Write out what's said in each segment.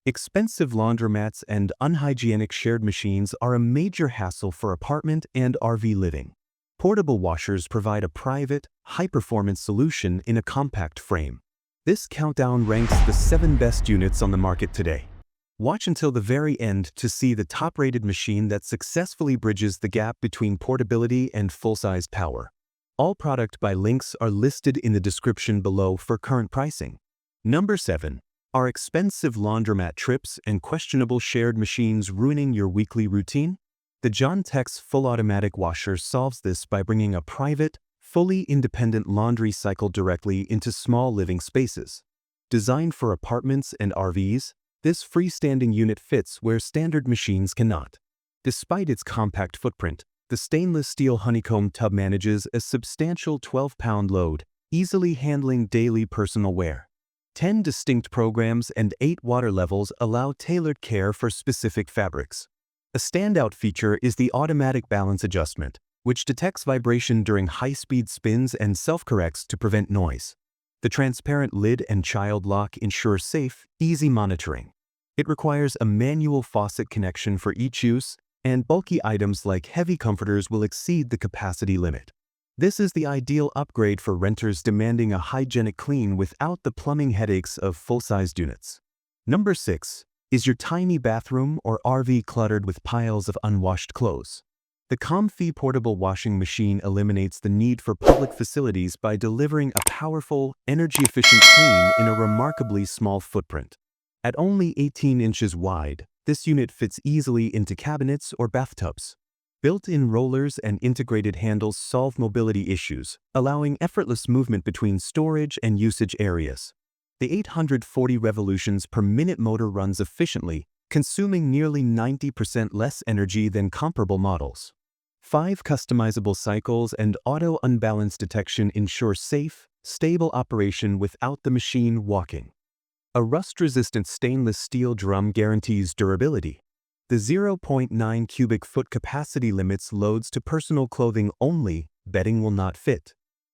Expensive laundromats and unhygienic shared machines are a major hassle for apartment and RV living. Portable washers provide a private, high-performance solution in a compact frame. This countdown ranks the 7 best units on the market today. Watch until the very end to see the top-rated machine that successfully bridges the gap between portability and full-size power. All product by links are listed in the description below for current pricing. Number 7. Are expensive laundromat trips and questionable shared machines ruining your weekly routine? The Giantex full automatic washer solves this by bringing a private, fully independent laundry cycle directly into small living spaces. Designed for apartments and RVs, this freestanding unit fits where standard machines cannot. Despite its compact footprint, the stainless steel honeycomb tub manages a substantial 12-pound load, easily handling daily personal wear. 10 distinct programs and 8 water levels allow tailored care for specific fabrics. A standout feature is the automatic balance adjustment, which detects vibration during high-speed spins and self-corrects to prevent noise. The transparent lid and child lock ensure safe, easy monitoring. It requires a manual faucet connection for each use, and bulky items like heavy comforters will exceed the capacity limit. This is the ideal upgrade for renters demanding a hygienic clean without the plumbing headaches of full-sized units. Number 6. Is your tiny bathroom or RV cluttered with piles of unwashed clothes? The Comfee portable washing machine eliminates the need for public facilities by delivering a powerful, energy-efficient clean in a remarkably small footprint. At only 18 inches wide, this unit fits easily into cabinets or bathtubs. Built-in rollers and integrated handles solve mobility issues, allowing effortless movement between storage and usage areas. The 840 revolutions per minute motor runs efficiently, consuming nearly 90% less energy than comparable models. 5 customizable cycles and auto unbalance detection ensure safe, stable operation without the machine walking. A rust-resistant stainless steel drum guarantees durability. The 0.9 cubic foot capacity limits loads to personal clothing only, bedding will not fit.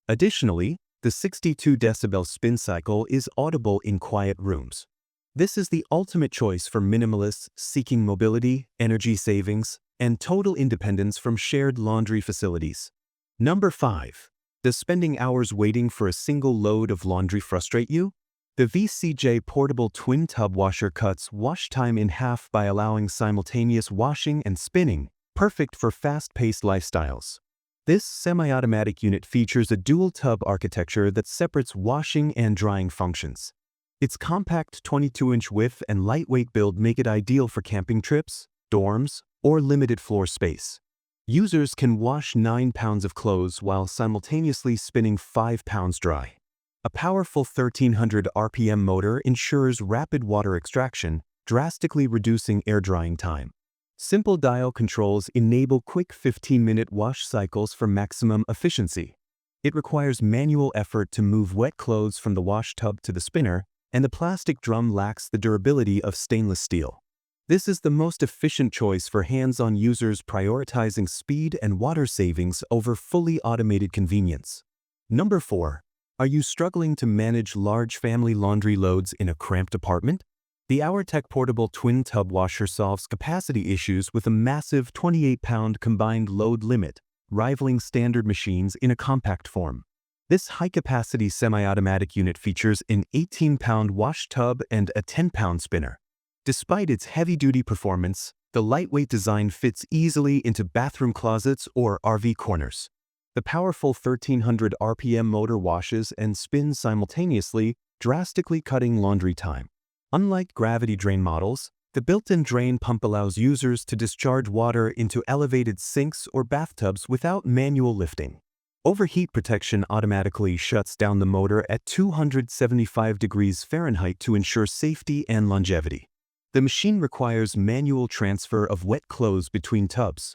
Additionally, the 62 decibel spin cycle is audible in quiet rooms. This is the ultimate choice for minimalists seeking mobility, energy savings, and total independence from shared laundry facilities. Number 5. Does spending hours waiting for a single load of laundry frustrate you? The VCJ Portable Twin Tub Washer cuts wash time in half by allowing simultaneous washing and spinning, perfect for fast-paced lifestyles. This semi-automatic unit features a dual-tub architecture that separates washing and drying functions. Its compact 22-inch width and lightweight build make it ideal for camping trips, dorms, or limited floor space. Users can wash 9 pounds of clothes while simultaneously spinning 5 pounds dry. A powerful 1300 RPM motor ensures rapid water extraction, drastically reducing air drying time. Simple dial controls enable quick 15-minute wash cycles for maximum efficiency. It requires manual effort to move wet clothes from the wash tub to the spinner, and the plastic drum lacks the durability of stainless steel. This is the most efficient choice for hands-on users prioritizing speed and water savings over fully automated convenience. Number 4. Are you struggling to manage large family laundry loads in a cramped apartment? The Auertech Portable Twin Tub Washer solves capacity issues with a massive 28-pound combined load limit, rivaling standard machines in a compact form. This high-capacity semi-automatic unit features an 18-pound wash tub and a 10-pound spinner. Despite its heavy-duty performance, the lightweight design fits easily into bathroom closets or RV corners. The powerful 1300 RPM motor washes and spins simultaneously, drastically cutting laundry time. Unlike gravity drain models, the built-in drain pump allows users to discharge water into elevated sinks or bathtubs without manual lifting. Overheat protection automatically shuts down the motor at 275 degrees Fahrenheit to ensure safety and longevity. The machine requires manual transfer of wet clothes between tubs.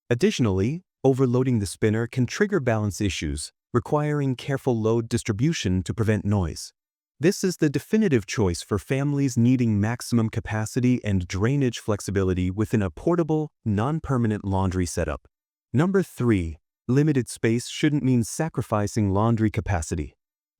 Additionally, overloading the spinner can trigger balance issues, requiring careful load distribution to prevent noise. This is the definitive choice for families needing maximum capacity and drainage flexibility within a portable, non-permanent laundry setup. Number 3. Limited space shouldn't mean sacrificing laundry capacity.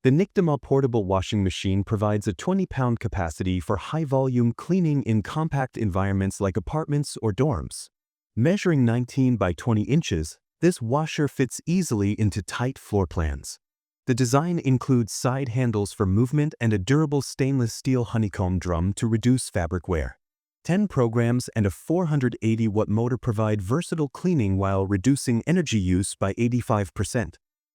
The Nictemaw portable washing machine provides a 20-pound capacity for high-volume cleaning in compact environments like apartments or dorms. Measuring 19 by 20 inches, this washer fits easily into tight floor plans. The design includes side handles for movement and a durable stainless steel honeycomb drum to reduce fabric wear. 10 programs and a 480-watt motor provide versatile cleaning while reducing energy use by 85%.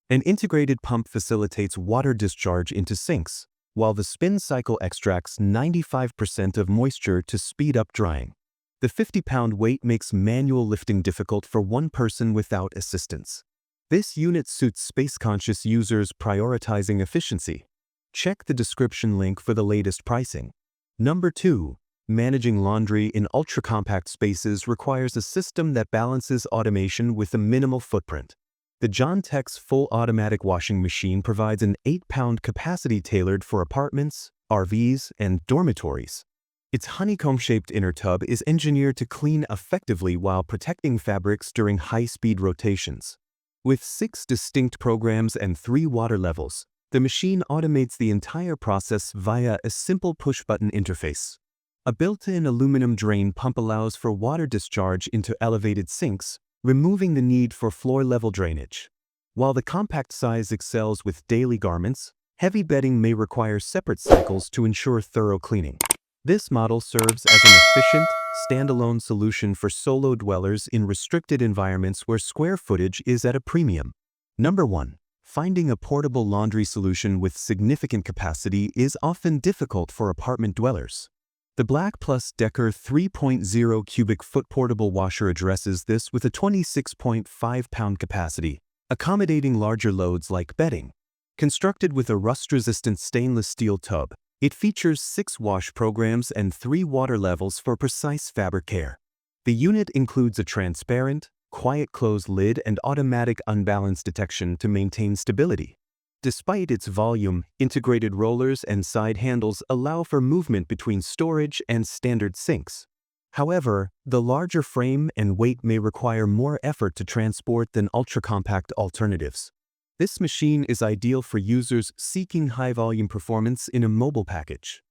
An integrated pump facilitates water discharge into sinks, while the spin cycle extracts 95% of moisture to speed up drying. The 50-pound weight makes manual lifting difficult for one person without assistance. This unit suits space-conscious users prioritizing efficiency. Check the description link for the latest pricing. Number 2. Managing laundry in ultra-compact spaces requires a system that balances automation with a minimal footprint. The Giantex full automatic washing machine provides an 8-pound capacity tailored for apartments, RVs, and dormitories. Its honeycomb-shaped inner tub is engineered to clean effectively while protecting fabrics during high-speed rotations. With 6 distinct programs and 3 water levels, the machine automates the entire process via a simple push-button interface. A built-in aluminum drain pump allows for water discharge into elevated sinks, removing the need for floor-level drainage. While the compact size excels with daily garments, heavy bedding may require separate cycles to ensure thorough cleaning. This model serves as an efficient, standalone solution for solo dwellers in restricted environments where square footage is at a premium. Number 1. Finding a portable laundry solution with significant capacity is often difficult for apartment dwellers. The BLACK+DECKER 3.0 cubic foot portable washer addresses this with a 26.5-pound capacity, accommodating larger loads like bedding. Constructed with a rust-resistant stainless steel tub, it features 6 wash programs and 3 water levels for precise fabric care. The unit includes a transparent, quiet close lid and automatic unbalance detection to maintain stability. Despite its volume, integrated rollers and side handles allow for movement between storage and standard sinks. However, the larger frame and weight may require more effort to transport than ultra-compact alternatives. This machine is ideal for users seeking high-volume performance in a mobile package.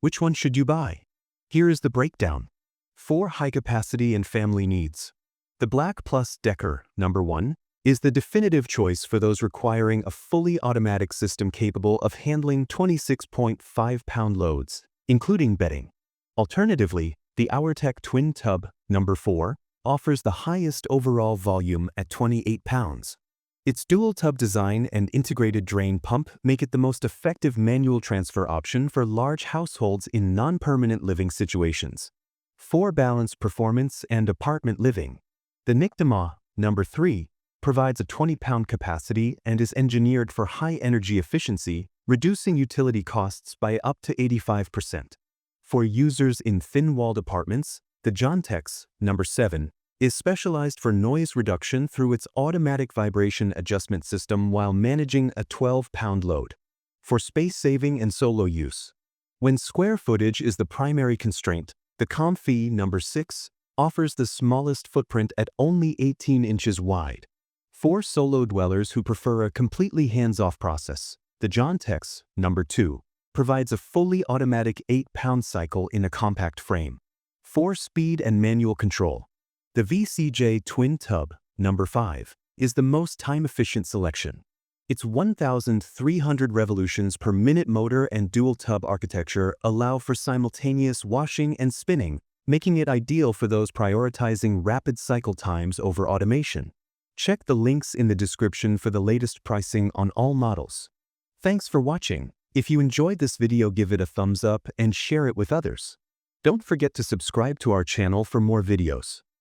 Which one should you buy? Here is the breakdown. 4 high-capacity and family needs. The BLACK+DECKER, number 1, is the definitive choice for those requiring a fully automatic system capable of handling 26.5-pound loads, including bedding. Alternatively, the Auertech Twin Tub, number 4, offers the highest overall volume at 28 pounds. Its dual tub design and integrated drain pump make it the most effective manual transfer option for large households in non-permanent living situations. 4 balanced performance and apartment living. The Nictemaw, number 3, provides a 20-pound capacity and is engineered for high energy efficiency, reducing utility costs by up to 85%. For users in thin-walled apartments, the Giantex, number 7, is specialized for noise reduction through its automatic vibration adjustment system while managing a 12-pound load. For space saving and solo use. When square footage is the primary constraint, the Comfee, number 6, offers the smallest footprint at only 18 inches wide. For solo dwellers who prefer a completely hands-off process, the Giantex, number 2, provides a fully automatic 8-pound cycle in a compact frame. For speed and manual control, the VCJ Twin Tub, number 5, is the most time-efficient selection. Its 1,300 revolutions per minute motor and dual tub architecture allow for simultaneous washing and spinning, making it ideal for those prioritizing rapid cycle times over automation. Check the links in the description for the latest pricing on all models. Thanks for watching. If you enjoyed this video, give it a thumbs up and share it with others. Don't forget to subscribe to our channel for more videos.